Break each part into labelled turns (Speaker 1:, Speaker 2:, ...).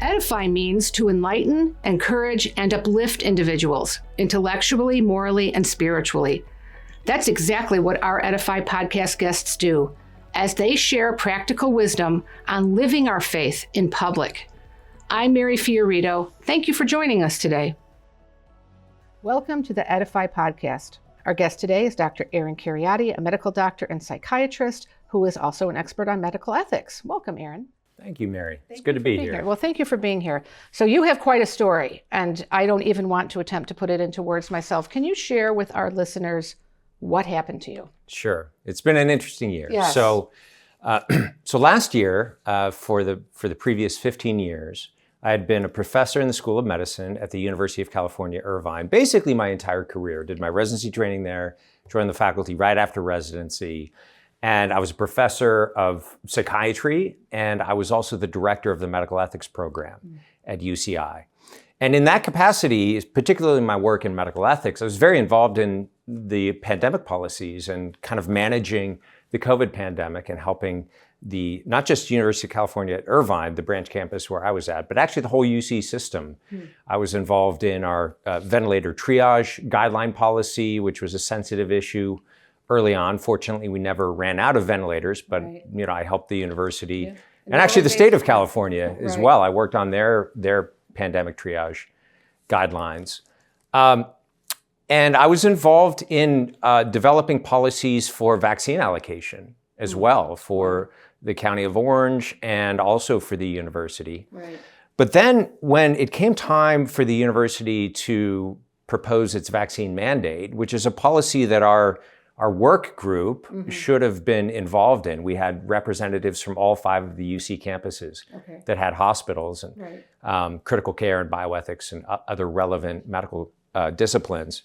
Speaker 1: EDIFY means to enlighten, encourage, and uplift individuals, intellectually, morally, and spiritually. That's exactly what our EDIFY podcast guests do, as they share practical wisdom on living our faith in public. I'm Mary Fiorito. Thank you for joining us today. Welcome to the EDIFY Podcast. Our guest today is Dr. Kheriaty, a medical doctor and psychiatrist who is also an expert on medical ethics. Welcome, Aaron.
Speaker 2: Thank you, Mary. It's good to be here.
Speaker 1: Well, thank you for being here. So you have quite a story, and I don't even want to attempt to put it into words myself. Can you share with our listeners what happened to you?
Speaker 2: Sure. It's been an interesting year.
Speaker 1: Yes.
Speaker 2: So last year, for the previous 15 years, I had been a professor in the School of Medicine at the University of California, Irvine, basically my entire career. Did my residency training there, joined the faculty right after residency. And I was a professor of psychiatry, and I was also the director of the medical ethics program at UCI. And in that capacity, particularly my work in medical ethics, I was very involved in the pandemic policies and kind of managing the COVID pandemic and helping not just University of California at Irvine, the branch campus where I was at, but actually the whole UC system. I was involved in our ventilator triage guideline policy, which was a sensitive issue early on. Fortunately, we never ran out of ventilators, but I helped the university and actually the state of California as well. I worked on their pandemic triage guidelines. And I was involved in developing policies for vaccine allocation as well for the County of Orange and also for the university. But then when it came time for the university to propose its vaccine mandate, which is a policy that our work group should have been involved in. We had representatives from all 5 of the UC campuses that had hospitals and critical care and bioethics and other relevant medical disciplines.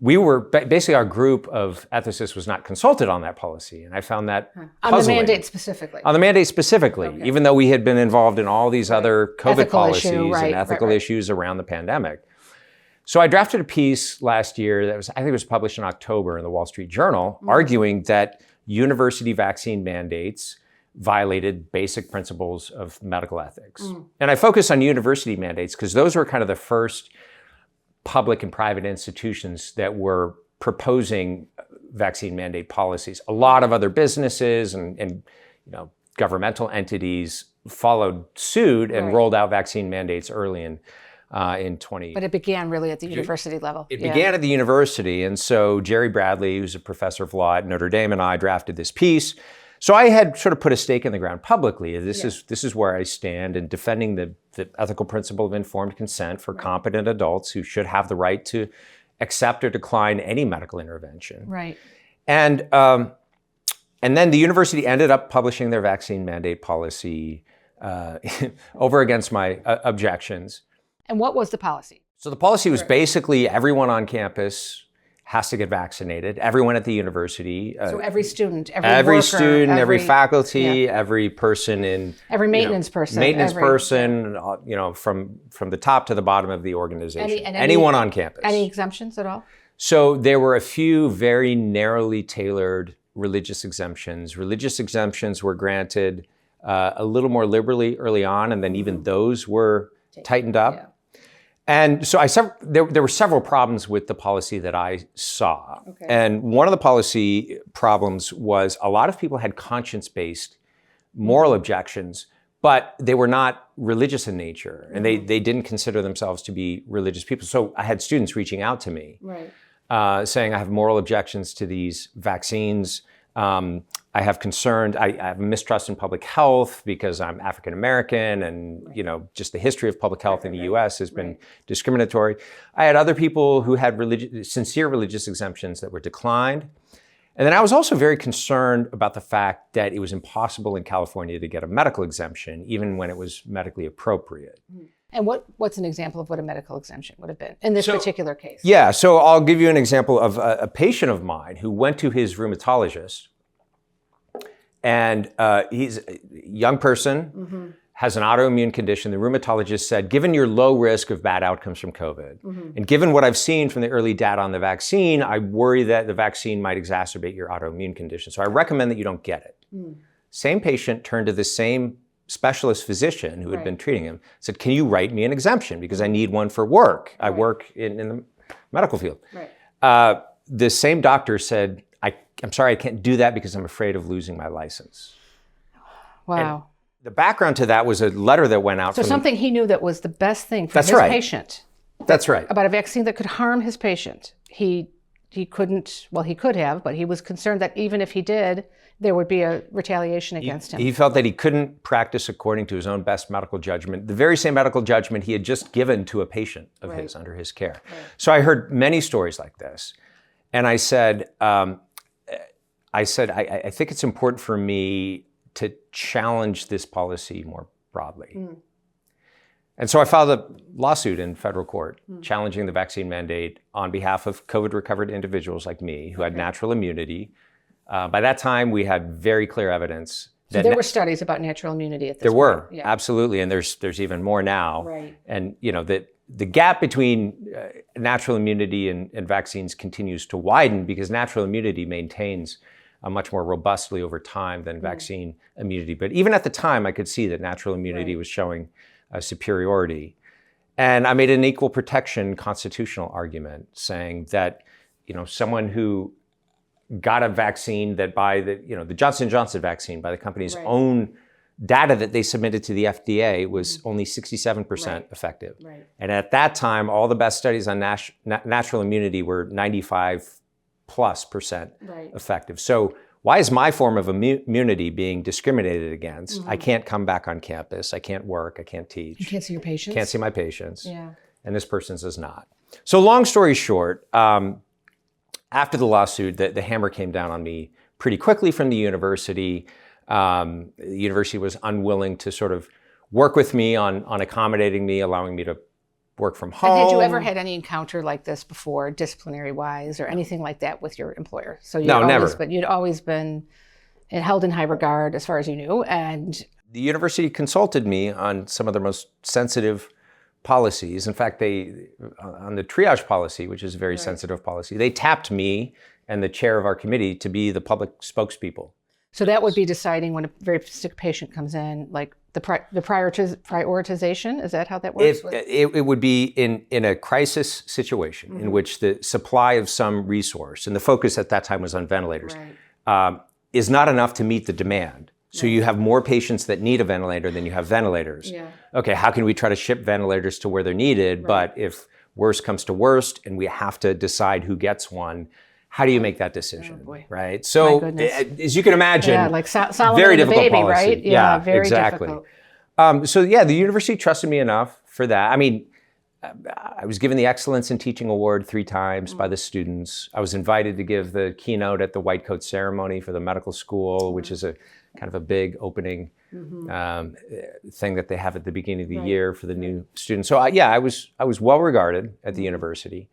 Speaker 2: We were, basically our group of ethicists was not consulted on that policy. And I found that puzzling.
Speaker 1: On the mandate specifically?
Speaker 2: On the mandate specifically, even though we had been involved in all these other COVID policies and ethical issues around the pandemic. So I drafted a piece last year that I think it was published in October in the Wall Street Journal, arguing that university vaccine mandates violated basic principles of medical ethics. And I focus on university mandates because those were kind of the first public and private institutions that were proposing vaccine mandate policies. A lot of other businesses and governmental entities followed suit and rolled out vaccine mandates early in 20.
Speaker 1: But it began really at the university level.
Speaker 2: It began at the university. And so Jerry Bradley, who's a professor of law at Notre Dame, and I drafted this piece. So I had sort of put a stake in the ground publicly. This is where I stand in defending the ethical principle of informed consent for competent adults who should have the right to accept or decline any medical intervention. And then the university ended up publishing their vaccine mandate policy over against my objections.
Speaker 1: And what was the policy?
Speaker 2: So the policy was basically everyone on campus has to get vaccinated, everyone at the university.
Speaker 1: So every student, every worker,
Speaker 2: student, every faculty, every person in...
Speaker 1: Every maintenance person.
Speaker 2: From the top to the bottom of the organization. Anyone on campus.
Speaker 1: Any exemptions at all?
Speaker 2: So there were a few very narrowly tailored religious exemptions. Religious exemptions were granted a little more liberally early on, and then even those were tightened up. And so there were several problems with the policy that I saw. And one of the policy problems was a lot of people had conscience-based moral objections, but they were not religious in nature, and they didn't consider themselves to be religious people. So I had students reaching out to me saying, I have moral objections to these vaccines. I have I have mistrust in public health because I'm African American, and just the history of public health in the U.S. has been discriminatory. I had other people who had sincere religious exemptions that were declined. And then I was also very concerned about the fact that it was impossible in California to get a medical exemption, even when it was medically appropriate.
Speaker 1: And what's an example of what a medical exemption would have been in this particular case?
Speaker 2: Yeah, so I'll give you an example of a patient of mine who went to his rheumatologist. And he's a young person, has an autoimmune condition. The rheumatologist said, given your low risk of bad outcomes from COVID, and given what I've seen from the early data on the vaccine, I worry that the vaccine might exacerbate your autoimmune condition. So I recommend that you don't get it. Same patient turned to the same specialist physician who had been treating him said, can you write me an exemption? Because I need one for work. I work in the medical field. The same doctor said, I'm sorry, I can't do that because I'm afraid of losing my license.
Speaker 1: Wow.
Speaker 2: And the background to that was a letter that went out.
Speaker 1: So something he knew that was the best thing for his patient.
Speaker 2: That's right.
Speaker 1: About a vaccine that could harm his patient. He couldn't, well, he could have, but he was concerned that even if he did, there would be a retaliation against him.
Speaker 2: He felt that he couldn't practice according to his own best medical judgment, the very same medical judgment he had just given to a patient of his under his care. So I heard many stories like this. And I said, I think it's important for me to challenge this policy more broadly. And so I filed a lawsuit in federal court challenging the vaccine mandate on behalf of COVID-recovered individuals like me who had natural immunity. By that time, we had very clear evidence.
Speaker 1: So there were studies about natural immunity at this point.
Speaker 2: There were, absolutely. And there's even more now. And the gap between natural immunity and vaccines continues to widen because natural immunity maintains much more robustly over time than vaccine immunity. But even at the time, I could see that natural immunity was showing superiority. And I made an equal protection constitutional argument saying that, someone who got a vaccine that by the Johnson & Johnson vaccine by the company's own data that they submitted to the FDA was only 67% effective. And at that time, all the best studies on natural immunity were 95+% effective. So why is my form of immunity being discriminated against? I can't come back on campus. I can't work. I can't teach.
Speaker 1: You can't see your patients?
Speaker 2: Can't see my patients. And this person's does not. So long story short, after the lawsuit, the hammer came down on me pretty quickly from the university. The university was unwilling to sort of work with me on accommodating me, allowing me to work from home.
Speaker 1: And had you ever had any encounter like this before, disciplinary-wise, or anything like that with your employer? So
Speaker 2: never.
Speaker 1: But you'd always been held in high regard as far as you knew. And
Speaker 2: the university consulted me on some of their most sensitive policies. In fact, on the triage policy, which is a very sensitive policy, they tapped me and the chair of our committee to be the public spokespeople.
Speaker 1: So that would be deciding when a very sick patient comes in, like the prioritization. Is that how that works?
Speaker 2: It would be in a crisis situation in which the supply of some resource, and the focus at that time was on ventilators, is not enough to meet the demand. So you have more patients that need a ventilator than you have ventilators. Okay, how can we try to ship ventilators to where they're needed? But if worst comes to worst and we have to decide who gets one, how do you make that decision, right? So as you can imagine,
Speaker 1: like Solomon
Speaker 2: very
Speaker 1: and the
Speaker 2: difficult
Speaker 1: baby,
Speaker 2: policy.
Speaker 1: right? Very
Speaker 2: exactly.
Speaker 1: difficult.
Speaker 2: The university trusted me enough for that. I mean, I was given the Excellence in Teaching Award 3 times by the students. I was invited to give the keynote at the White Coat ceremony for the medical school, which is a kind of a big opening thing that they have at the beginning of the year for the new students. So I was well regarded at the university.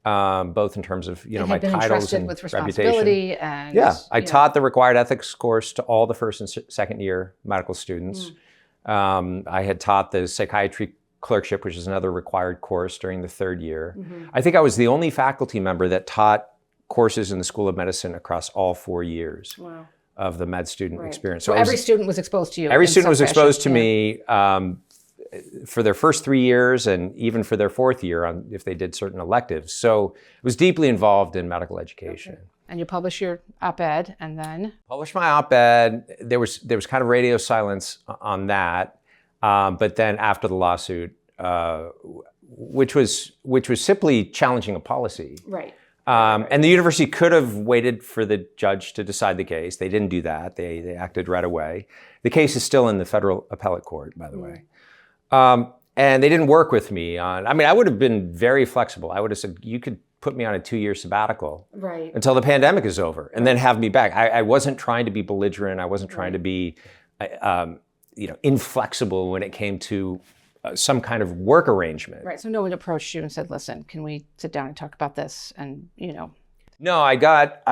Speaker 2: Both in terms of my titles and
Speaker 1: with
Speaker 2: reputation.
Speaker 1: And,
Speaker 2: I taught the required ethics course to all the first and second year medical students. I had taught the psychiatry clerkship, which is another required course during the 3rd year. I think I was the only faculty member that taught courses in the School of Medicine across all 4 years of the med student experience.
Speaker 1: So every student was exposed to you.
Speaker 2: Every student was exposed to me. For their first 3 years and even for their 4th year if they did certain electives. So I was deeply involved in medical education.
Speaker 1: And you published your op-ed and then?
Speaker 2: Published my op-ed. There was kind of radio silence on that. But then after the lawsuit, which was simply challenging a policy. And the university could have waited for the judge to decide the case. They didn't do that. They acted right away. The case is still in the federal appellate court, by the way. And they didn't work with me on, I would have been very flexible. I would have said, you could put me on a 2-year sabbatical until the pandemic is over and then have me back. I wasn't trying to be belligerent. I wasn't trying to be, inflexible when it came to some kind of work arrangement.
Speaker 1: So no one approached you and said, listen, can we sit down and talk about this? And,
Speaker 2: No, I got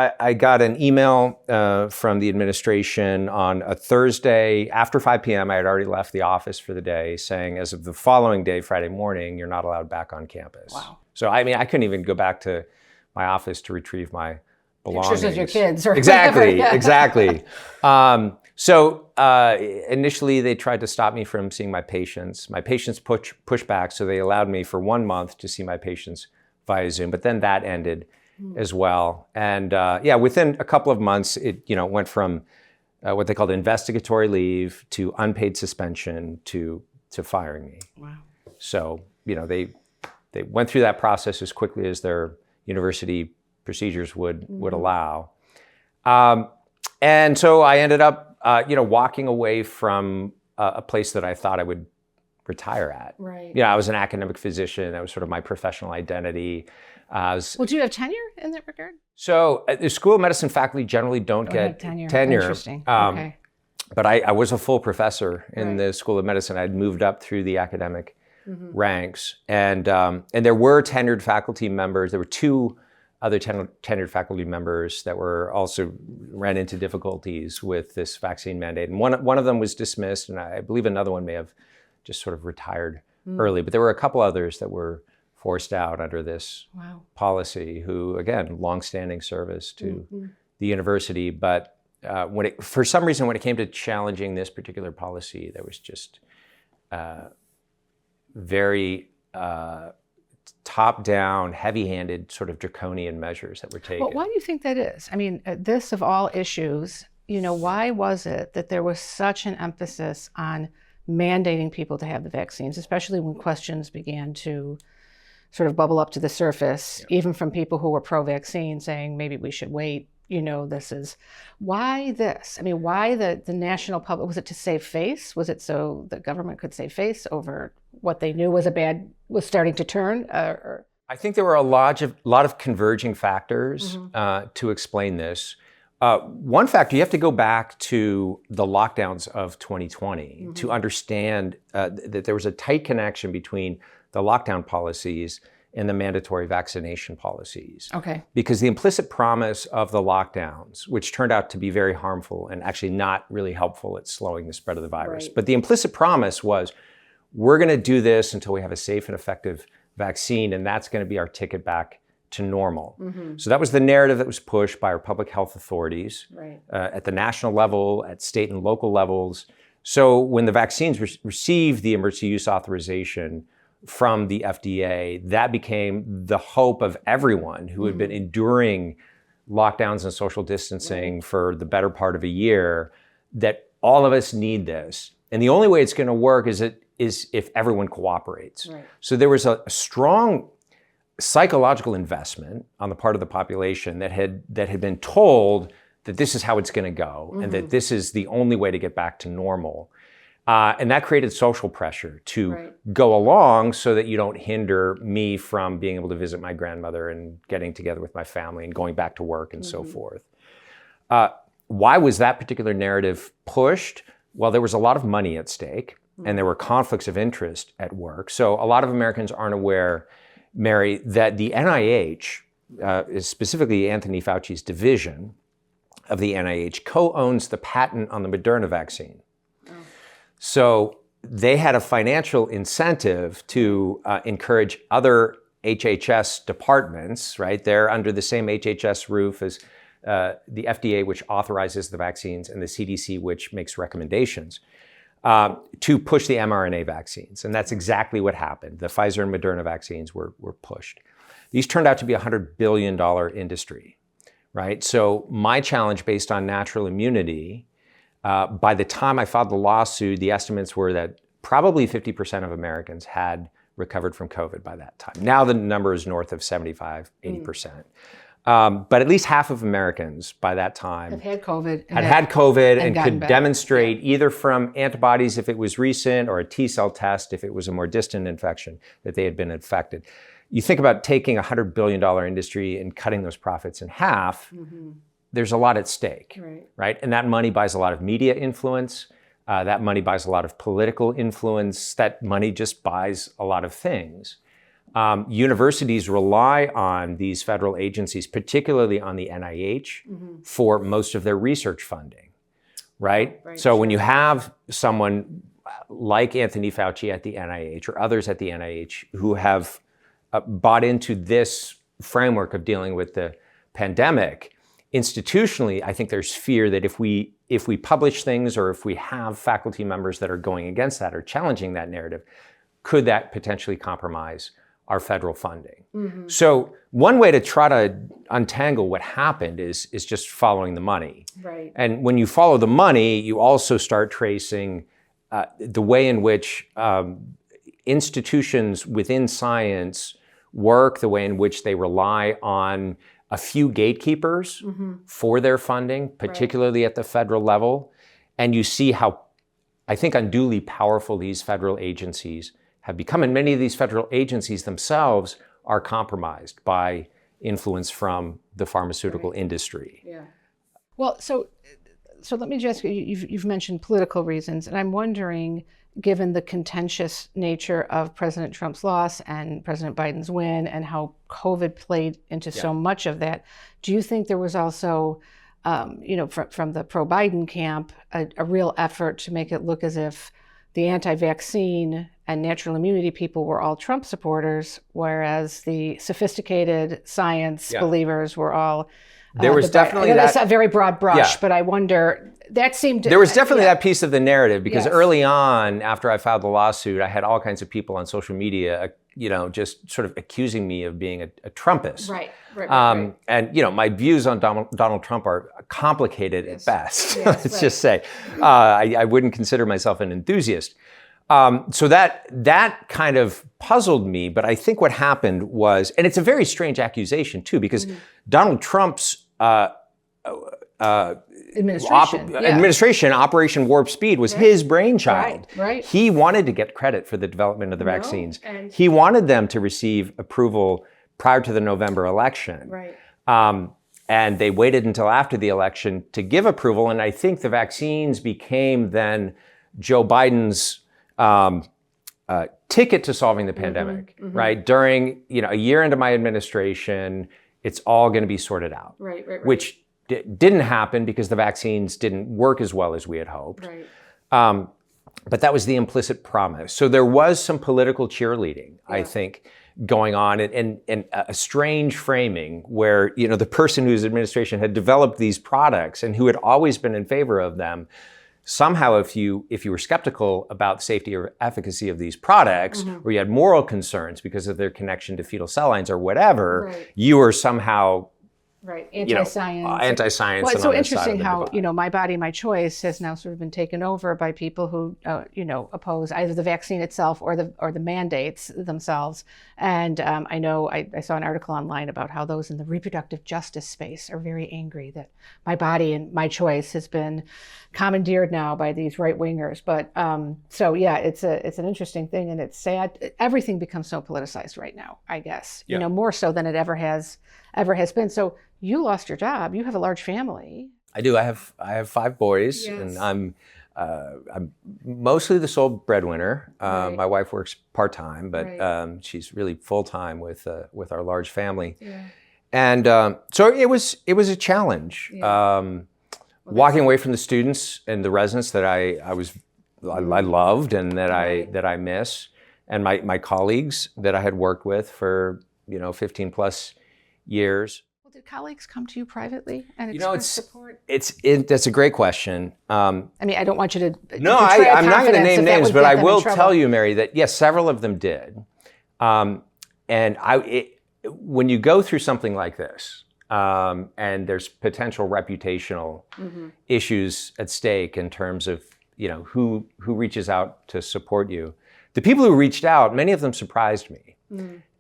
Speaker 2: an email from the administration on a Thursday after 5 p.m. I had already left the office for the day, saying as of the following day, Friday morning, you're not allowed back on campus.
Speaker 1: Wow.
Speaker 2: So I couldn't even go back to my office to retrieve my belongings.
Speaker 1: Pictures of your kids or
Speaker 2: exactly,
Speaker 1: whatever.
Speaker 2: Exactly. So initially, they tried to stop me from seeing my patients. My patients pushed back, so they allowed me for 1 month to see my patients via Zoom. But then that ended as well. And within a couple of months, it went from what they called investigatory leave to unpaid suspension to firing me.
Speaker 1: Wow.
Speaker 2: So they went through that process as quickly as their university procedures would allow. And so I ended up walking away from a place that I thought I would retire at.
Speaker 1: Right.
Speaker 2: I was an academic physician. That was sort of my professional identity.
Speaker 1: Well, do you have tenure in that regard?
Speaker 2: So the School of Medicine faculty generally don't get tenure.
Speaker 1: Interesting. Okay.
Speaker 2: But I was a full professor in the School of Medicine. I'd moved up through the academic ranks. And there were tenured faculty members. There were 2 other tenured faculty members that were also ran into difficulties with this vaccine mandate. And one of them was dismissed, and I believe another one may have just sort of retired early. But there were a couple others that were forced out under this policy who, again, longstanding service to the university. But for some reason, when it came to challenging this particular policy, there was just very top-down, heavy-handed, sort of draconian measures that were taken.
Speaker 1: Well, why do you think that is? I mean, this of all issues, why was it that there was such an emphasis on mandating people to have the vaccines, especially when questions began to sort of bubble up to the surface, even from people who were pro-vaccine saying maybe we should wait? Why this? I mean, why the national public? Was it to save face? Was it so the government could save face over what they knew was starting to turn?
Speaker 2: I think there were a lot of converging factors to explain this. One factor, you have to go back to the lockdowns of 2020 to understand that there was a tight connection between the lockdown policies and the mandatory vaccination policies.
Speaker 1: Okay.
Speaker 2: Because the implicit promise of the lockdowns, which turned out to be very harmful and actually not really helpful at slowing the spread of the virus, but the implicit promise was, we're going to do this until we have a safe and effective vaccine, and that's going to be our ticket back to normal. So that was the narrative that was pushed by our public health authorities at the national level, at state and local levels. So when the vaccines received the emergency use authorization from the FDA, that became the hope of everyone who had been enduring lockdowns and social distancing for the better part of a year, that all of us need this. And the only way it's going to work is if everyone cooperates. So there was a strong psychological investment on the part of the population that had been told that this is how it's going to go and that this is the only way to get back to normal. And that created social pressure to go along so that you don't hinder me from being able to visit my grandmother and getting together with my family and going back to work and so forth. Why was that particular narrative pushed? Well, there was a lot of money at stake and there were conflicts of interest at work. So a lot of Americans aren't aware, Mary, that the NIH, specifically Anthony Fauci's division of the NIH, co-owns the patent on the Moderna vaccine. So they had a financial incentive to encourage other HHS departments, right? They're under the same HHS roof as the FDA, which authorizes the vaccines, and the CDC, which makes recommendations, to push the mRNA vaccines. And that's exactly what happened. The Pfizer and Moderna vaccines were pushed. These turned out to be a $100 billion industry, right? So my challenge based on natural immunity, by the time I filed the lawsuit, the estimates were that probably 50% of Americans had recovered from COVID by that time. Now the number is north of 75, 80%. But at least half of Americans by that time
Speaker 1: had COVID
Speaker 2: and could demonstrate either from antibodies if it was recent or a T cell test if it was a more distant infection that they had been infected. You think about taking a $100 billion industry and cutting those profits in half, there's a lot at stake, right? And that money buys a lot of media influence. That money buys a lot of political influence. That money just buys a lot of things. Universities rely on these federal agencies, particularly on the NIH, for most of their research funding, right? So when you have someone like Anthony Fauci at the NIH or others at the NIH who have bought into this framework of dealing with the pandemic, institutionally, I think there's fear that if we if we publish things or if we have faculty members that are going against that or challenging that narrative, could that potentially compromise our federal funding? So one way to try to untangle what happened is just following the money.
Speaker 1: Right.
Speaker 2: And when you follow the money, you also start tracing the way in which institutions within science work, the way in which they rely on a few gatekeepers for their funding, particularly at the federal level. And you see how, I think, unduly powerful these federal agencies have become. And many of these federal agencies themselves are compromised by influence from the pharmaceutical industry.
Speaker 1: Yeah. Well, so let me just, you've mentioned political reasons, and I'm wondering, given the contentious nature of President Trump's loss and President Biden's win and how COVID played into so much of that, do you think there was also, from the pro-Biden camp, a real effort to make it look as if the anti-vaccine and natural immunity people were all Trump supporters, whereas the sophisticated science believers were all...
Speaker 2: There was definitely
Speaker 1: that's a very broad brush, but I wonder, that seemed...
Speaker 2: There was definitely that piece of the narrative, because early on, after I filed the lawsuit, I had all kinds of people on social media, just sort of accusing me of being a Trumpist.
Speaker 1: Right.
Speaker 2: And, my views on Donald Trump are complicated at best, let's just say. I wouldn't consider myself an enthusiast. So that kind of puzzled me, but I think what happened was, and it's a very strange accusation too, because Donald Trump's administration, Operation Warp Speed, was his brainchild.
Speaker 1: Right.
Speaker 2: He wanted to get credit for the development of the vaccines. He wanted them to receive approval prior to the November election.
Speaker 1: Right.
Speaker 2: And they waited until after the election to give approval. And I think the vaccines became then Joe Biden's ticket to solving the pandemic, right? During, a year into my administration, it's all going to be sorted out.
Speaker 1: Right.
Speaker 2: Which didn't happen because the vaccines didn't work as well as we had hoped.
Speaker 1: Right.
Speaker 2: But that was the implicit promise. So there was some political cheerleading, I think, going on, and a strange framing where, the person whose administration had developed these products and who had always been in favor of them, somehow if you were skeptical about the safety or efficacy of these products, or you had moral concerns because of their connection to fetal cell lines or whatever, you were somehow...
Speaker 1: Right, anti-science.
Speaker 2: Anti-science.
Speaker 1: Well, it's so interesting how, my body, my choice has now sort of been taken over by people who, oppose either the vaccine itself or the mandates themselves. And I know I saw an article online about how those in the reproductive justice space are very angry that my body and my choice has been commandeered now by these right-wingers. But it's an interesting thing, and it's sad. Everything becomes so politicized right now, I guess, more so than it ever has been. So you lost your job. You have a large family.
Speaker 2: I do. I have 5 boys, and I'm mostly the sole breadwinner. My wife works part-time, but she's really full-time with our large family. And so it was a challenge. Walking away from the students and the residents that I loved and that I miss, and my colleagues that I had worked with for 15 plus years.
Speaker 1: Well, did colleagues come to you privately and express support?
Speaker 2: That's a great question.
Speaker 1: I don't want you to.
Speaker 2: No, I'm not going to name names, but I will tell you, Mary, that yes, several of them did. When you go through something like this, and there's potential reputational issues at stake in terms of who reaches out to support you, the people who reached out, many of them surprised me.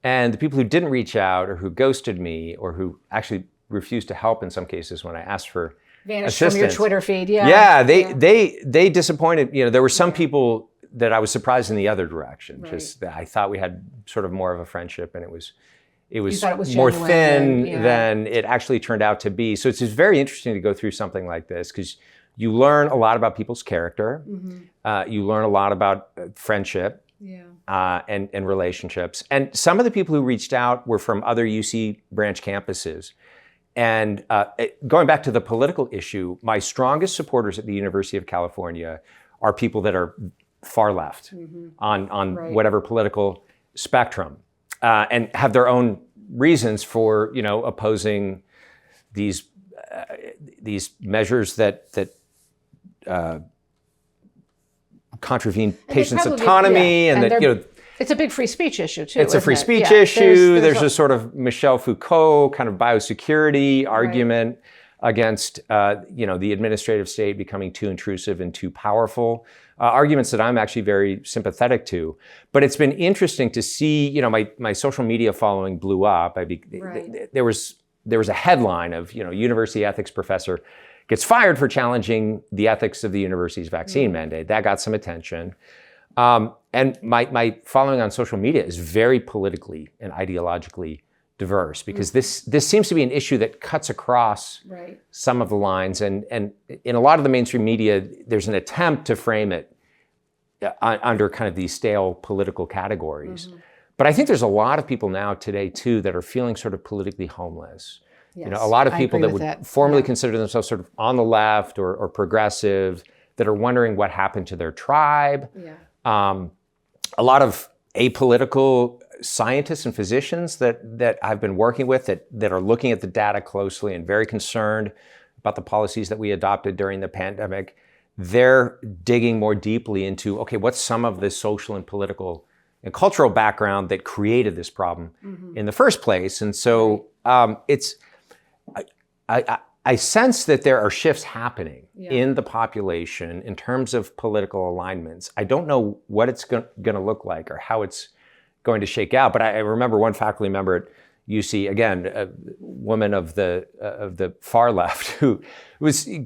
Speaker 2: And the people who didn't reach out, or who ghosted me, or who actually refused to help in some cases when I asked for assistance,
Speaker 1: from your Twitter feed.
Speaker 2: They disappointed. There were some people that I was surprised in the other direction. Just that I thought we had sort of more of a friendship, and it was more thin than it actually turned out to be. So it's just very interesting to go through something like this, because you learn a lot about people's character. You learn a lot about friendship. And relationships. And some of the people who reached out were from other UC branch campuses. And going back to the political issue, my strongest supporters at the University of California are people that are far left on whatever political spectrum, and have their own reasons for opposing these measures that contravene patients' autonomy, and that
Speaker 1: it's a big free speech issue too.
Speaker 2: It's a free speech issue. There's a sort of Michel Foucault kind of biosecurity argument against the administrative state becoming too intrusive and too powerful. Arguments that I'm actually very sympathetic to. But it's been interesting to see, my social media following blew up. There was a headline of, university ethics professor gets fired for challenging the ethics of the university's vaccine mandate. That got some attention. And my following on social media is very politically and ideologically diverse, because this seems to be an issue that cuts across some of the lines. And in a lot of the mainstream media, there's an attempt to frame it under kind of these stale political categories. But I think there's a lot of people now today too that are feeling sort of politically homeless.
Speaker 1: Yes,
Speaker 2: a lot of people that would formerly consider themselves sort of on the left or progressive, that are wondering what happened to their tribe. A lot of apolitical scientists and physicians that I've been working with that are looking at the data closely and very concerned about the policies that we adopted during the pandemic. They're digging more deeply into, okay, what's some of the social and political and cultural background that created this problem in the first place? And so I sense that there are shifts happening in the population in terms of political alignments. I don't know what it's going to look like or how it's going to shake out. But I remember one faculty member at UC, again, a woman of the far left, who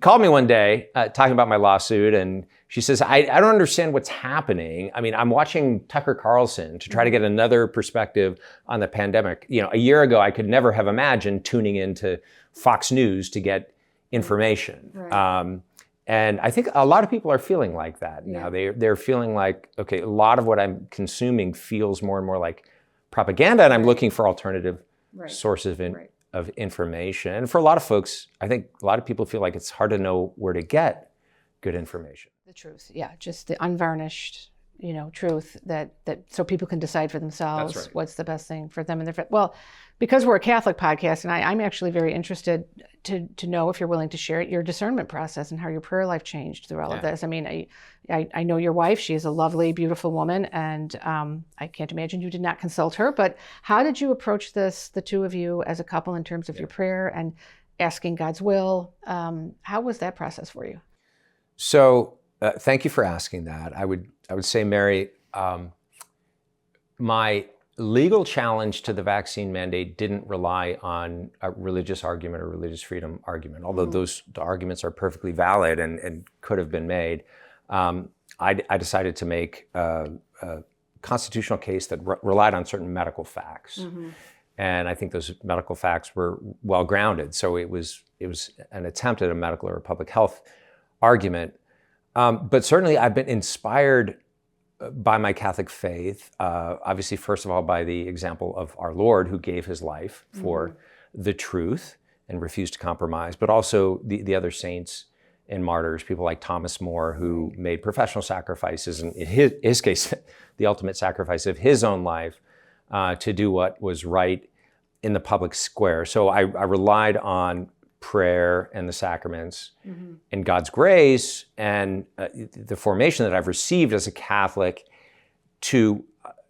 Speaker 2: called me one day talking about my lawsuit, and she says, I don't understand what's happening. I mean, I'm watching Tucker Carlson to try to get another perspective on the pandemic. A year ago, I could never have imagined tuning into Fox News to get information. And I think a lot of people are feeling like that now. They're feeling like, okay, a lot of what I'm consuming feels more and more like propaganda, and I'm looking for alternative sources of information. And for a lot of folks, I think a lot of people feel like it's hard to know where to get good information.
Speaker 1: The truth, just the unvarnished, truth that so people can decide for themselves what's the best thing for them and their. Well, because we're a Catholic podcast, and I'm actually very interested to know, if you're willing to share it, your discernment process and how your prayer life changed through all of this. I mean, I know your wife; she is a lovely, beautiful woman, and I can't imagine you did not consult her. But how did you approach this, the two of you as a couple, in terms of your prayer and asking God's will? How was that process for you?
Speaker 2: So, thank you for asking that. I would say, Mary, my legal challenge to the vaccine mandate didn't rely on a religious argument or religious freedom argument, although the arguments are perfectly valid and could have been made. I decided to make a constitutional case that relied on certain medical facts. And I think those medical facts were well grounded. So it was an attempt at a medical or a public health argument. But certainly I've been inspired by my Catholic faith, obviously, first of all, by the example of our Lord, who gave his life for the truth and refused to compromise, but also the other saints and martyrs, people like Thomas More, who made professional sacrifices, and in his case, the ultimate sacrifice of his own life to do what was right in the public square. So I relied on prayer and the sacraments and God's grace and the formation that I've received as a Catholic to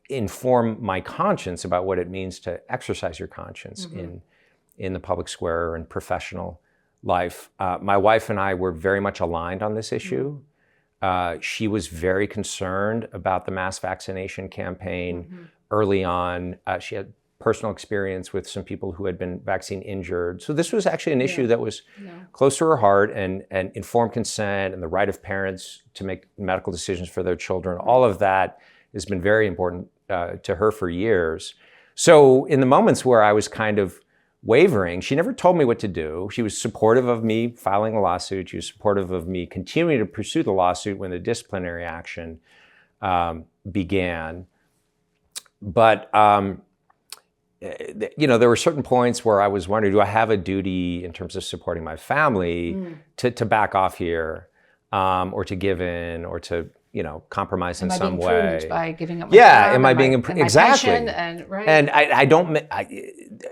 Speaker 2: inform my conscience about what it means to exercise your conscience in the public square or in professional life. My wife and I were very much aligned on this issue. She was very concerned about the mass vaccination campaign early on. She had personal experience with some people who had been vaccine injured. So this was actually an issue that was close to her heart, and informed consent and the right of parents to make medical decisions for their children. All of that has been very important to her for years. So in the moments where I was kind of wavering, she never told me what to do. She was supportive of me filing a lawsuit. She was supportive of me continuing to pursue the lawsuit when the disciplinary action began. But there were certain points where I was wondering, do I have a duty in terms of supporting my family to back off here, or to give in, or to compromised in
Speaker 1: am I
Speaker 2: some
Speaker 1: being
Speaker 2: way.
Speaker 1: prudent by giving up my
Speaker 2: Yeah,
Speaker 1: job?
Speaker 2: am I being exactly?
Speaker 1: And right.
Speaker 2: And I don't.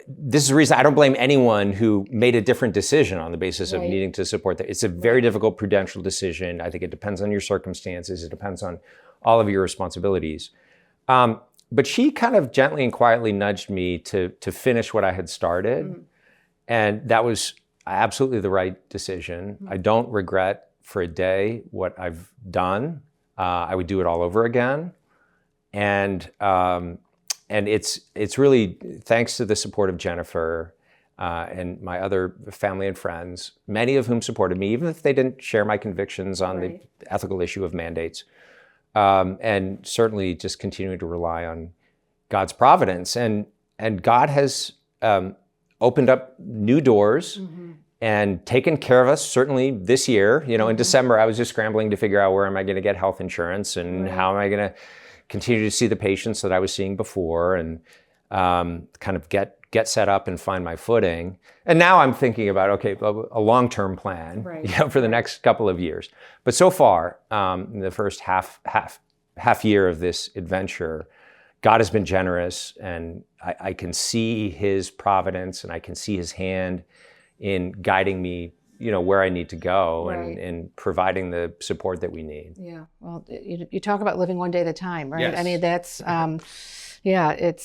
Speaker 2: This is the reason I don't blame anyone who made a different decision on the basis of
Speaker 1: Right.
Speaker 2: needing to support that. It's a very difficult prudential decision. I think it depends on your circumstances. It depends on all of your responsibilities. But she kind of gently and quietly nudged me to finish what I had started, and that was absolutely the right decision. I don't regret for a day what I've done. I would do it all over again, and it's really thanks to the support of Jennifer and my other family and friends, many of whom supported me, even if they didn't share my convictions on the ethical issue of mandates, and certainly just continuing to rely on God's providence. And God has opened up new doors and taken care of us, certainly this year. In December, I was just scrambling to figure out where am I going to get health insurance and how am I going to continue to see the patients that I was seeing before and kind of get set up and find my footing. And now I'm thinking about, okay, a long-term plan for the next couple of years. But so far, in the first half year of this adventure, God has been generous, and I can see his providence and I can see his hand in guiding me, where I need to go and providing the support that we need.
Speaker 1: Yeah. Well, you talk about living one day at a time, right?
Speaker 2: Yes.
Speaker 1: I mean, that's,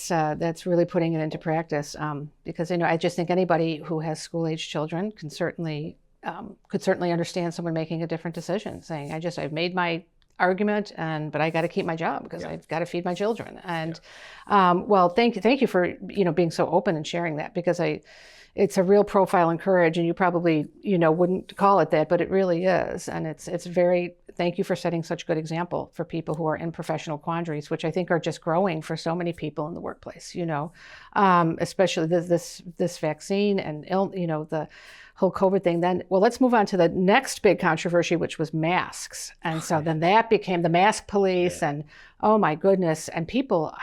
Speaker 1: that's really putting it into practice. Because, I just think anybody who has school-age children could certainly understand someone making a different decision, saying, I've made my argument, but I got to keep my job because I've got to feed my children. And well, thank you for being so open and sharing that, because it's a real profile in courage, and you probably wouldn't call it that, but it really is. And it's very, thank you for setting such good example for people who are in professional quandaries, which I think are just growing for so many people in the workplace. Especially this vaccine and the whole COVID thing. Then, well, let's move on to the next big controversy, which was masks. And so then that became the mask police, and oh my goodness. And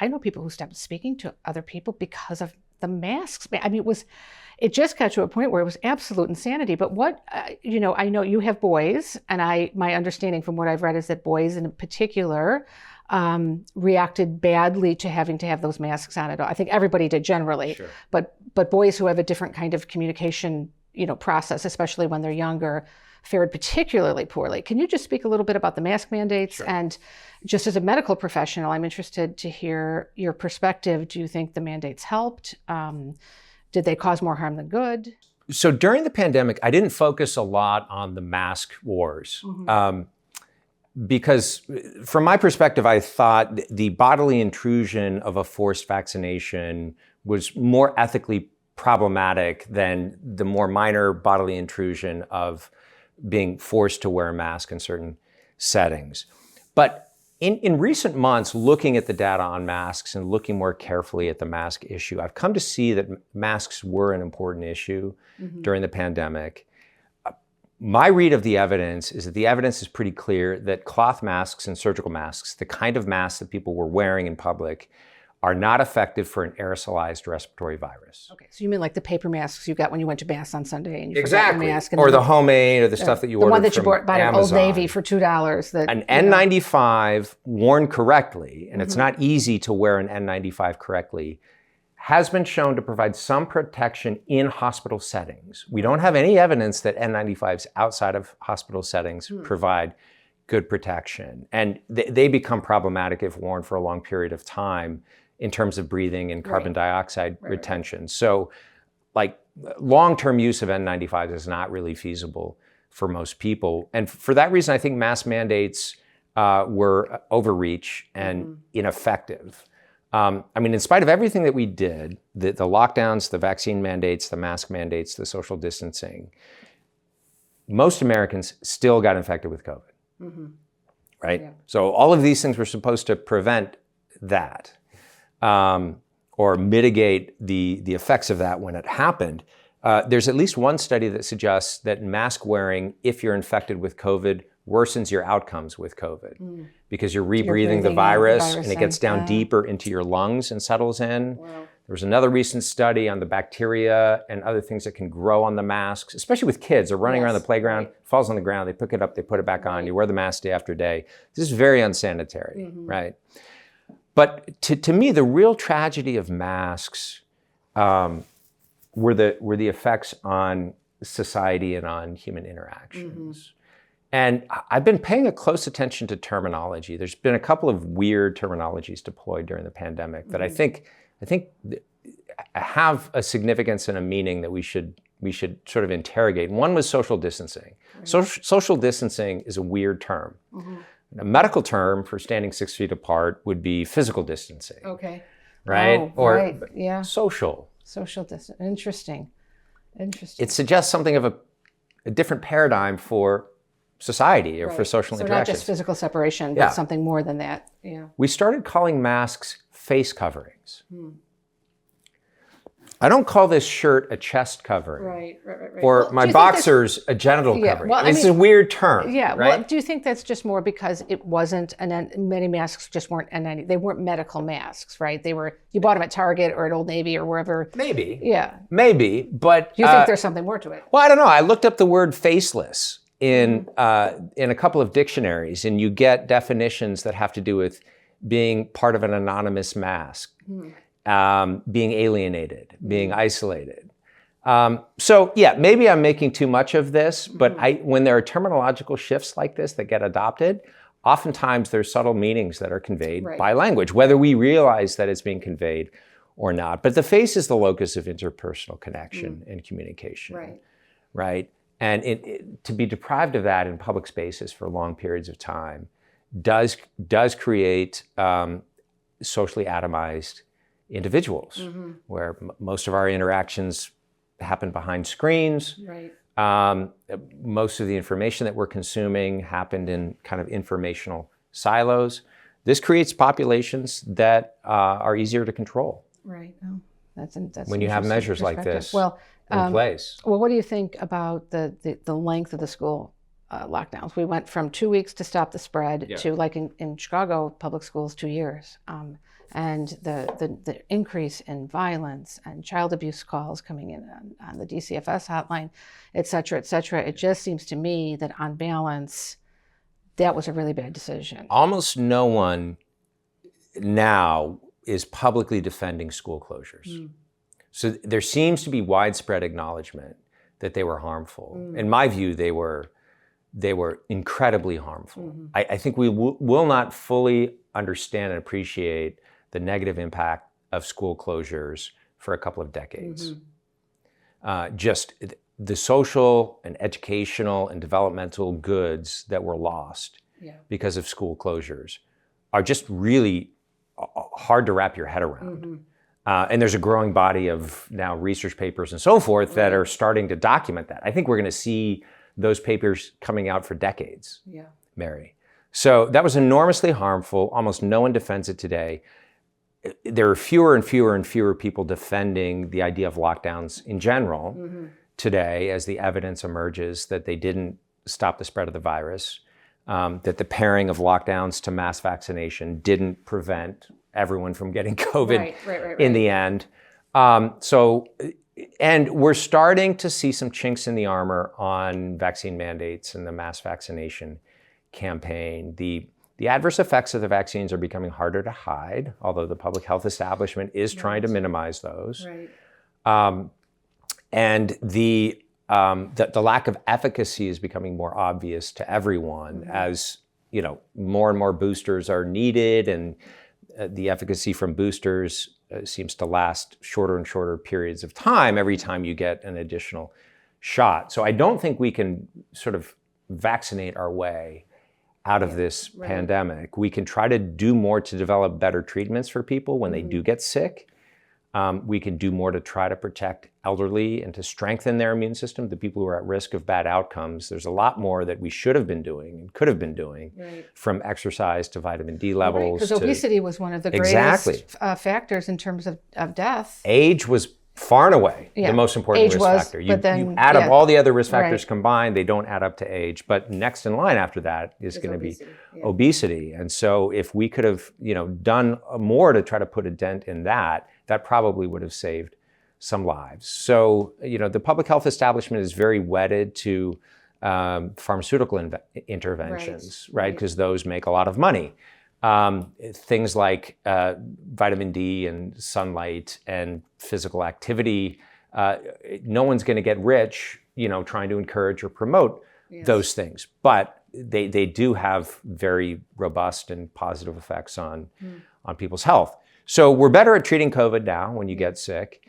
Speaker 1: I know people who stopped speaking to other people because of the masks. I mean, it just got to a point where it was absolute insanity. But what, I know you have boys, and my understanding from what I've read is that boys in particular reacted badly to having to have those masks on at all. I think everybody did generally, but boys who have a different kind of communication process, especially when they're younger, fared particularly poorly. Can you just speak a little bit about the mask mandates?
Speaker 2: Sure.
Speaker 1: And just as a medical professional, I'm interested to hear your perspective. Do you think the mandates helped? Did they cause more harm than good?
Speaker 2: So during the pandemic, I didn't focus a lot on the mask wars. Because from my perspective, I thought the bodily intrusion of a forced vaccination was more ethically problematic than the more minor bodily intrusion of being forced to wear a mask in certain settings. But in recent months, looking at the data on masks and looking more carefully at the mask issue, I've come to see that masks were an important issue during the pandemic. My read of the evidence is that the evidence is pretty clear that cloth masks and surgical masks, the kind of masks that people were wearing in public, are not effective for an aerosolized respiratory virus.
Speaker 1: Okay, so you mean like the paper masks you got when you went to Mass on Sunday and you forgot your mask?
Speaker 2: Or the homemade, or the stuff that you ordered from Amazon.
Speaker 1: The one that you bought at Old Navy for $2.
Speaker 2: An N95 worn correctly, and it's not easy to wear an N95 correctly, has been shown to provide some protection in hospital settings. We don't have any evidence that N95s outside of hospital settings provide good protection. And they become problematic if worn for a long period of time in terms of breathing and carbon dioxide retention. So like long-term use of N95s is not really feasible for most people. And for that reason, I think mask mandates were overreach and ineffective. I mean, in spite of everything that we did, the lockdowns, the vaccine mandates, the mask mandates, the social distancing, most Americans still got infected with COVID, right? Yeah. So all of these things were supposed to prevent that. Or mitigate the effects of that when it happened. There's at least one study that suggests that mask wearing, if you're infected with COVID, worsens your outcomes with COVID because you're rebreathing the virus and it gets down deeper into your lungs and settles in. Wow. There was another recent study on the bacteria and other things that can grow on the masks, especially with kids. They're running around the playground, falls on the ground, they pick it up, they put it back on, you wear the mask day after day. This is very unsanitary, right? But to me, the real tragedy of masks were the effects on society and on human interactions. And I've been paying a close attention to terminology. There's been a couple of weird terminologies deployed during the pandemic that I think have a significance and a meaning that we should sort of interrogate. One was social distancing. Social distancing is a weird term. A medical term for standing 6 feet apart would be physical distancing.
Speaker 1: Okay.
Speaker 2: Right?
Speaker 1: Oh,
Speaker 2: or
Speaker 1: right. Yeah.
Speaker 2: Social.
Speaker 1: Social distance. Interesting.
Speaker 2: It suggests something of a different paradigm for society or for social interactions.
Speaker 1: So not just physical separation, but something more than that. Yeah.
Speaker 2: We started calling masks face coverings. I don't call this shirt a chest covering.
Speaker 1: Right.
Speaker 2: Or my boxers a genital covering.
Speaker 1: Well,
Speaker 2: it's a weird term.
Speaker 1: Yeah.
Speaker 2: Right?
Speaker 1: Well, do you think that's just more because it wasn't, many masks just weren't, they weren't medical masks, right? You bought them at Target or at Old Navy or wherever.
Speaker 2: Maybe.
Speaker 1: Yeah.
Speaker 2: Maybe, but.
Speaker 1: Do you think there's something more to it?
Speaker 2: Well, I don't know. I looked up the word faceless in a couple of dictionaries, and you get definitions that have to do with being part of an anonymous mask. Being alienated, being isolated. So yeah, maybe I'm making too much of this, but when there are terminological shifts like this that get adopted, oftentimes there's subtle meanings that are conveyed by language, whether we realize that it's being conveyed or not. But the face is the locus of interpersonal connection and communication, right? And to be deprived of that in public spaces for long periods of time does create socially atomized individuals, where most of our interactions happen behind screens. Most of the information that we're consuming happened in kind of informational silos. This creates populations that are easier to control.
Speaker 1: Right. Oh, that's
Speaker 2: when you have measures like this in place.
Speaker 1: Well, what do you think about the length of the school lockdowns? We went from 2 weeks to stop the spread to, like in Chicago public schools, 2 years. And the increase in violence and child abuse calls coming in on the DCFS hotline, et cetera, it just seems to me that on balance, that was a really bad decision.
Speaker 2: Almost no one now is publicly defending school closures. So there seems to be widespread acknowledgement that they were harmful. In my view, they were incredibly harmful. I think we will not fully understand and appreciate the negative impact of school closures for a couple of decades. Just the social and educational and developmental goods that were lost because of school closures are just really hard to wrap your head around. And there's a growing body of now research papers and so forth that are starting to document that. I think we're going to see those papers coming out for decades, Mary. So that was enormously harmful. Almost no one defends it today. There are fewer and fewer people defending the idea of lockdowns in general today as the evidence emerges that they didn't stop the spread of the virus, that the pairing of lockdowns to mass vaccination didn't prevent everyone from getting COVID in the end. And we're starting to see some chinks in the armor on vaccine mandates and the mass vaccination campaign. The adverse effects of the vaccines are becoming harder to hide, although the public health establishment is trying to minimize those. And the lack of efficacy is becoming more obvious to everyone as more and more boosters are needed, and the efficacy from boosters seems to last shorter and shorter periods of time every time you get an additional shot. So I don't think we can sort of vaccinate our way out of this pandemic. We can try to do more to develop better treatments for people when they do get sick. We can do more to try to protect elderly and to strengthen their immune system, the people who are at risk of bad outcomes. There's a lot more that we should have been doing and could have been doing, from exercise to vitamin D levels.
Speaker 1: Because obesity was one of the greatest factors in terms of death.
Speaker 2: Age was far and away the most important risk factor. You add up all the other risk factors combined, they don't add up to age. But next in line after that is going to be obesity. And so if we could have done more to try to put a dent in that that probably would have saved some lives. So, the public health establishment is very wedded to pharmaceutical interventions, right? Because those make a lot of money. Things like vitamin D and sunlight and physical activity. No one's going to get rich, trying to encourage or promote those things. But they do have very robust and positive effects on people's health. So we're better at treating COVID now when you get sick.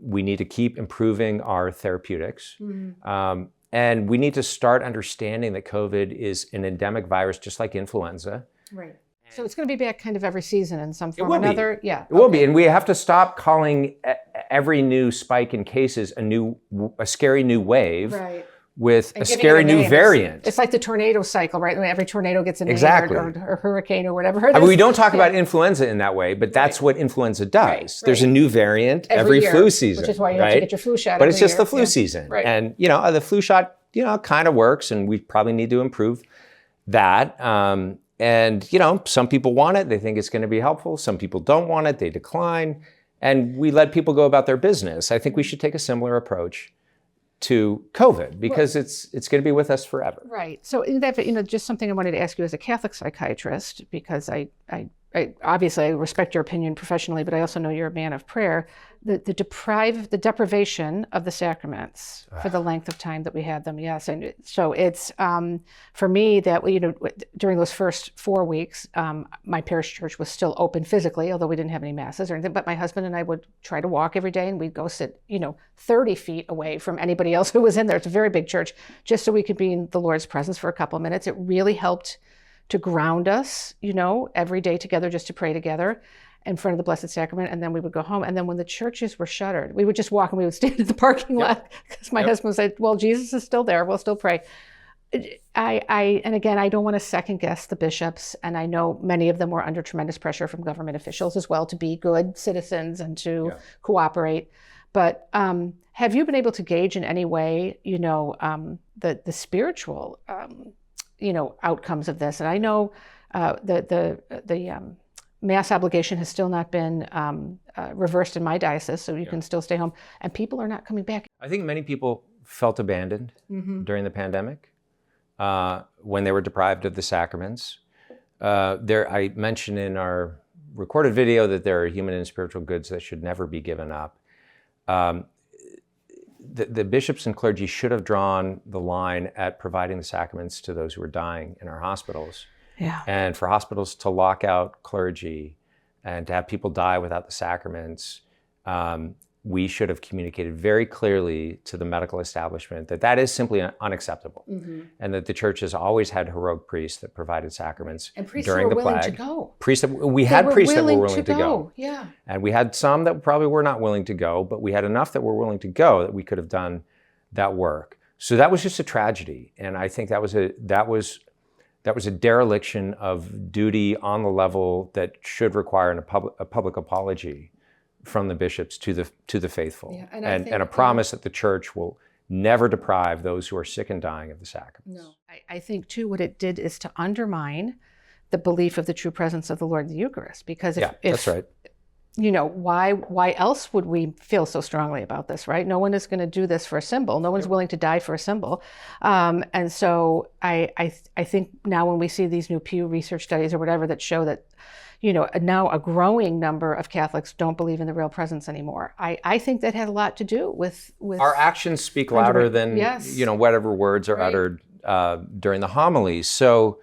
Speaker 2: We need to keep improving our therapeutics. And we need to start understanding that COVID is an endemic virus, just like influenza.
Speaker 1: Right. So it's going to be back kind of every season in some form or another? Yeah.
Speaker 2: It will be. And we have to stop calling every new spike in cases a scary new wave.
Speaker 1: Right.
Speaker 2: With a scary new variant.
Speaker 1: It's like the tornado cycle, right? When every tornado gets a name or hurricane or whatever it is.
Speaker 2: I mean, we don't talk about influenza in that way, but that's what influenza does. Right. There's a new variant every flu season.
Speaker 1: Which is why you have to get your flu shot.
Speaker 2: But it's just the flu season.
Speaker 1: Right.
Speaker 2: And, the flu shot, kind of works, and we probably need to improve that. And, some people want it. They think it's going to be helpful. Some people don't want it. They decline. And we let people go about their business. I think we should take a similar approach to COVID, because it's going to be with us forever.
Speaker 1: Right. So just something I wanted to ask you as a Catholic psychiatrist, because I obviously I respect your opinion professionally, but I also know you're a man of prayer. The deprivation of the sacraments for the length of time that we had them. Yes. And so it's, for me that, during those first 4 weeks, my parish church was still open physically, although we didn't have any masses or anything, but my husband and I would try to walk every day, and we'd go sit, 30 feet away from anybody else who was in there. It's a very big church, just so we could be in the Lord's presence for a couple of minutes. It really helped to ground us, every day together, just to pray together in front of the Blessed Sacrament, and then we would go home. And then when the churches were shuttered, we would just walk and we would stand in the parking lot, because my husband said, well, Jesus is still there, we'll still pray. And again, I don't want to second guess the bishops, and I know many of them were under tremendous pressure from government officials as well to be good citizens and to cooperate. But have you been able to gauge in any way, the spiritual outcomes of this? And I know the Mass obligation has still not been reversed in my diocese, so you can still stay home, and people are not coming back.
Speaker 2: I think many people felt abandoned during the pandemic when they were deprived of the sacraments. I mentioned in our recorded video that there are human and spiritual goods that should never be given up. The bishops and clergy should have drawn the line at providing the sacraments to those who are dying in our hospitals.
Speaker 1: Yeah.
Speaker 2: And for hospitals to lock out clergy and to have people die without the sacraments, we should have communicated very clearly to the medical establishment that is simply unacceptable, and that the church has always had heroic priests that provided sacraments during the plague. We had priests that were willing to go.
Speaker 1: Yeah. And
Speaker 2: we had some that probably were not willing to go, but we had enough that were willing to go that we could have done that work. So that was just a tragedy, and I think that was a dereliction of duty on the level that should require a public apology from the bishops to the faithful, and a promise that the church will never deprive those who are sick and dying of the sacraments.
Speaker 1: No, I think too what it did is to undermine the belief of the true presence of the Lord in the Eucharist, because if
Speaker 2: that's right.
Speaker 1: Why else would we feel so strongly about this, right? No one is going to do this for a symbol. No one's willing to die for a symbol. And so I think now when we see these new Pew Research studies or whatever that show that, now a growing number of Catholics don't believe in the real presence anymore. I think that had a lot to do with
Speaker 2: our actions speak louder than, whatever words are uttered during the homilies. So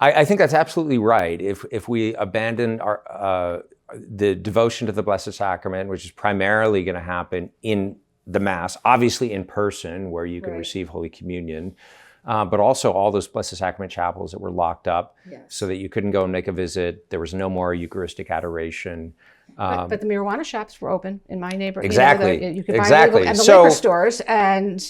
Speaker 2: I think that's absolutely right. If we abandon the devotion to the Blessed Sacrament, which is primarily going to happen in the Mass, obviously in person, where you can receive Holy Communion, but also all those Blessed Sacrament chapels that were locked up so that you couldn't go and make a visit. There was no more Eucharistic adoration.
Speaker 1: But the marijuana shops were open in my neighborhood.
Speaker 2: Exactly.
Speaker 1: You could buy legal, and the liquor stores, and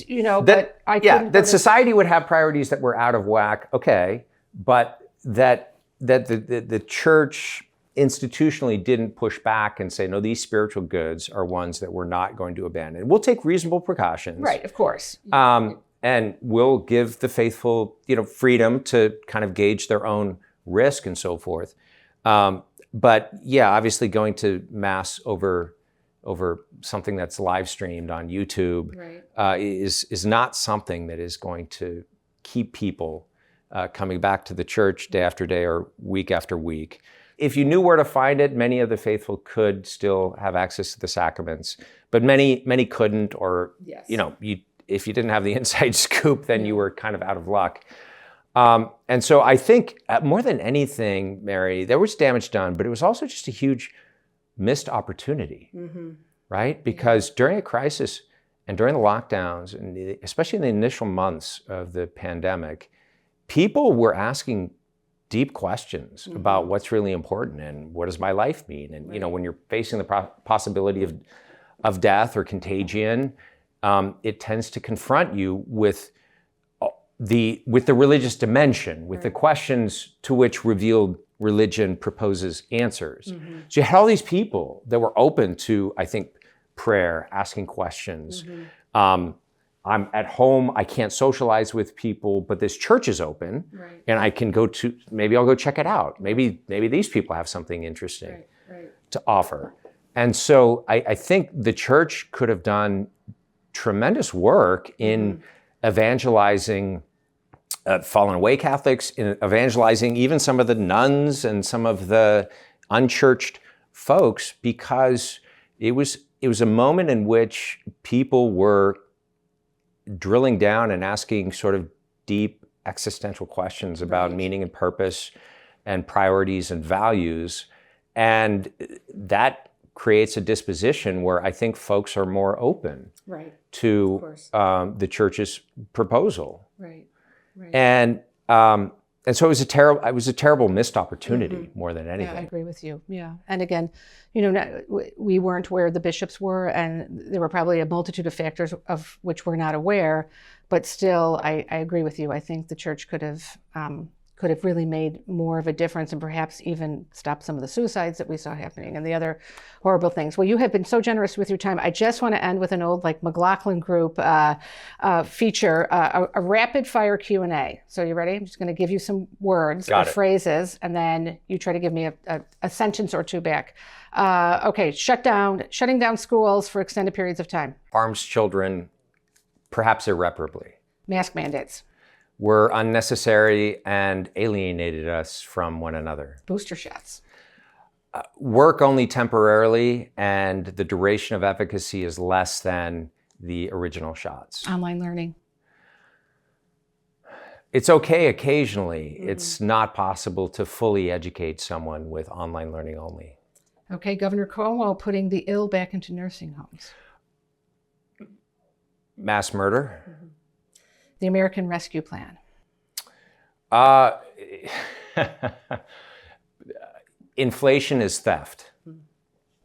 Speaker 1: but I couldn't.
Speaker 2: That society would have priorities that were out of whack. Okay, but that the church institutionally didn't push back and say, no, these spiritual goods are ones that we're not going to abandon. We'll take reasonable precautions.
Speaker 1: Right, of course.
Speaker 2: And we'll give the faithful, freedom to kind of gauge their own risk and so forth. But yeah, obviously going to mass over something that's live streamed on YouTube is not something that is going to keep people coming back to the church day after day or week after week. If you knew where to find it, many of the faithful could still have access to the sacraments, but many couldn't, or if you didn't have the inside scoop, then you were kind of out of luck. And so I think more than anything, Mary, there was damage done, but it was also just a huge missed opportunity, right? Because during a crisis and during the lockdowns, and especially in the initial months of the pandemic, people were asking deep questions about what's really important and what does my life mean? And when you're facing the possibility of death or contagion, it tends to confront you with the religious dimension, with the questions to which revealed religion proposes answers. So you had all these people that were open to, I think, prayer, asking questions. I'm at home, I can't socialize with people, but this church is open, and I can maybe I'll go check it out. Maybe these people have something interesting to offer. And so I think the church could have done tremendous work in evangelizing fallen away Catholics, in evangelizing even some of the nuns and some of the unchurched folks, because it was a moment in which people were drilling down and asking sort of deep existential questions about meaning and purpose and priorities and values. And that creates a disposition where I think folks are more open to the church's proposal. And so it was a terrible missed opportunity more than anything.
Speaker 1: Yeah, I agree with you. Yeah. And again, we weren't where the bishops were, and there were probably a multitude of factors of which we're not aware, but still, I agree with you. I think the church could have really made more of a difference, and perhaps even stopped some of the suicides that we saw happening and the other horrible things. Well, you have been so generous with your time. I just want to end with an old McLaughlin Group feature, a rapid fire Q&A. So you ready? I'm just going to give you some words or phrases, and then you try to give me a sentence or two back. Okay, shutting down schools for extended periods of time.
Speaker 2: Harms children, perhaps irreparably.
Speaker 1: Mask mandates.
Speaker 2: Were unnecessary and alienated us from one another.
Speaker 1: Booster shots.
Speaker 2: Work only temporarily, and the duration of efficacy is less than the original shots.
Speaker 1: Online learning.
Speaker 2: It's okay occasionally. It's not possible to fully educate someone with online learning only.
Speaker 1: Okay, Governor Cuomo putting the ill back into nursing homes.
Speaker 2: Mass murder.
Speaker 1: The American Rescue Plan.
Speaker 2: Inflation is theft.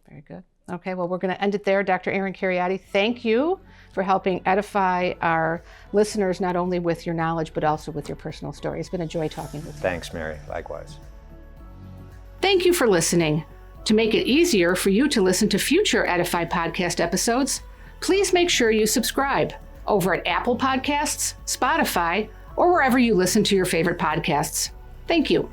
Speaker 1: Very good. Okay, well, we're going to end it there. Dr. Aaron Kheriaty, thank you for helping edify our listeners, not only with your knowledge, but also with your personal story. It's been a joy talking with you.
Speaker 2: Thanks, Mary. Likewise.
Speaker 1: Thank you for listening. To make it easier for you to listen to future EDIFY Podcast episodes, please make sure you subscribe over at Apple Podcasts, Spotify, or wherever you listen to your favorite podcasts. Thank you.